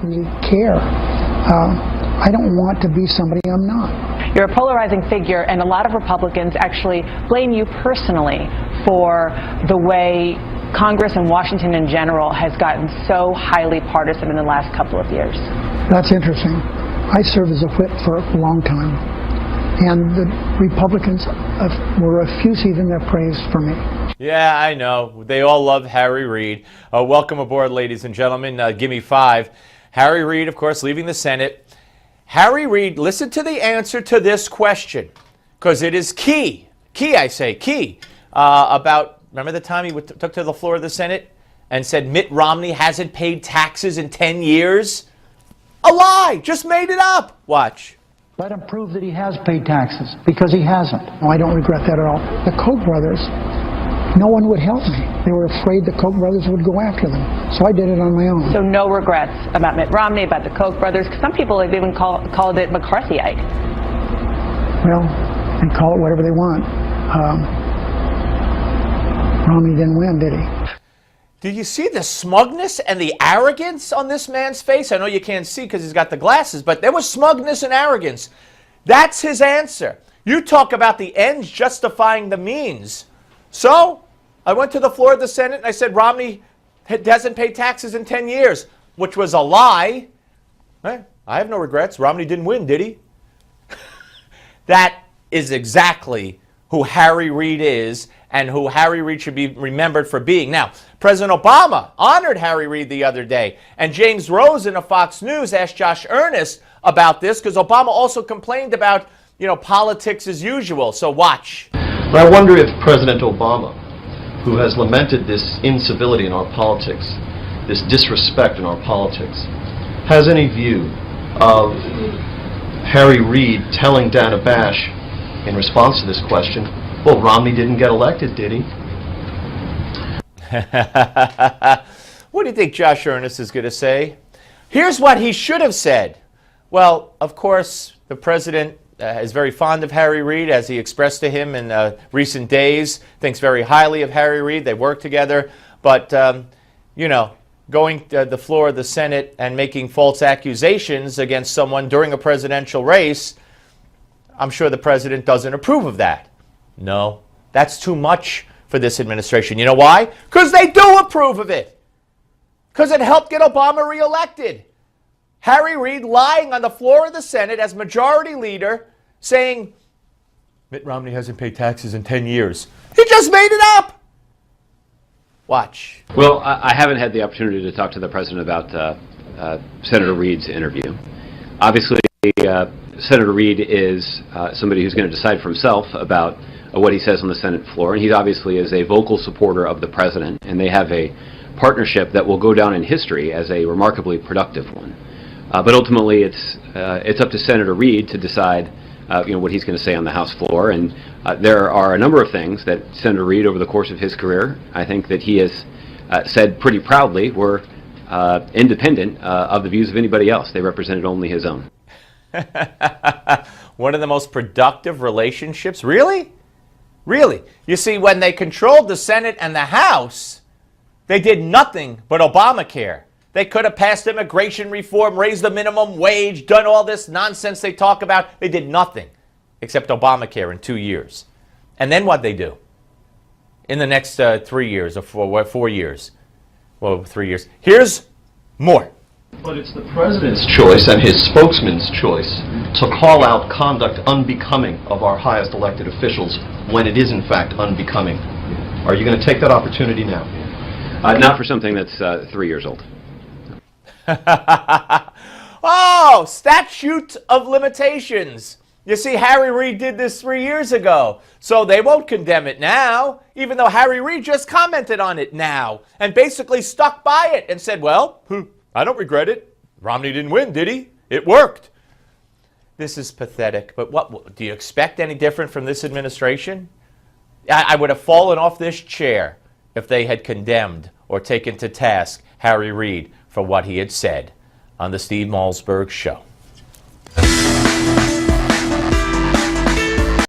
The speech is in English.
really care. I don't want to be somebody I'm not. You're a polarizing figure, and a lot of Republicans actually blame you personally for the way Congress and Washington in general has gotten so highly partisan in the last couple of years. That's interesting. I served as a whip for a long time, and the Republicans were effusive in their praise for me. Yeah, I know. They all love Harry Reid. Welcome aboard, ladies and gentlemen. Give me 5. Harry Reid, of course, leaving the Senate. Harry Reid, listen to the answer to this question, because it is key. Key, I say, key. Remember the time he took to the floor of the Senate and said Mitt Romney hasn't paid taxes in 10 years? A lie! Just made it up! Watch. Let him prove that he has paid taxes, because he hasn't. No, I don't regret that at all. The Koch brothers, no one would help me. They were afraid the Koch brothers would go after them. So I did it on my own. So no regrets about Mitt Romney, about the Koch brothers, because some people have even called it McCarthyite. Well, they call it whatever they want. Romney didn't win, did he? Do you see the smugness and the arrogance on this man's face? I know you can't see because he's got the glasses, but there was smugness and arrogance. That's his answer. You talk about the ends justifying the means. So I went to the floor of the Senate and I said Romney hasn't paid taxes in 10 years, which was a lie. I have no regrets. Romney didn't win, did he? That is exactly who Harry Reid is and who Harry Reid should be remembered for being. Now, President Obama honored Harry Reid the other day, and James Rosen of Fox News asked Josh Earnest about this because Obama also complained about, politics as usual. So watch. But I wonder if President Obama, who has lamented this incivility in our politics, this disrespect in our politics, has any view of Harry Reid telling Dana Bash in response to this question, well, Romney didn't get elected, did he? What do you think Josh Earnest is going to say? Here's what he should have said. Well, of course, the president is very fond of Harry Reid, as he expressed to him in recent days, thinks very highly of Harry Reid. They work together. But, going to the floor of the Senate and making false accusations against someone during a presidential race, I'm sure the president doesn't approve of that. No, that's too much for this administration. You know why? Because they do approve of it. Because it helped get Obama reelected. Harry Reid lying on the floor of the Senate as majority leader saying, Mitt Romney hasn't paid taxes in 10 years. He just made it up. Watch. Well, I haven't had the opportunity to talk to the president about Senator Reid's interview. Obviously, Senator Reid is somebody who's going to decide for himself about what he says on the Senate floor, and he obviously is a vocal supporter of the president, and they have a partnership that will go down in history as a remarkably productive one. But ultimately, it's up to Senator Reid to decide what he's going to say on the House floor, and there are a number of things that Senator Reid, over the course of his career, I think that he has said pretty proudly were independent of the views of anybody else. They represented only his own. One of the most productive relationships? Really? Really? You see, when they controlled the Senate and the House, they did nothing but Obamacare. They could have passed immigration reform, raised the minimum wage, done all this nonsense they talk about. They did nothing except Obamacare in 2 years. And then what'd they do? In the next 3 years or 4 years? Well, 3 years. Here's more. But it's the president's choice and his spokesman's choice to call out conduct unbecoming of our highest elected officials when it is in fact unbecoming. Are you going to take that opportunity now? Not for something that's 3 years old. Oh, statute of limitations. You see, Harry Reid did this 3 years ago, so they won't condemn it now, even though Harry Reid just commented on it now and basically stuck by it and said, well, I don't regret it. Romney didn't win, did he? It worked. This is pathetic, but what do you expect any different from this administration? I would have fallen off this chair if they had condemned or taken to task Harry Reid for what he had said on the Steve Malzberg Show.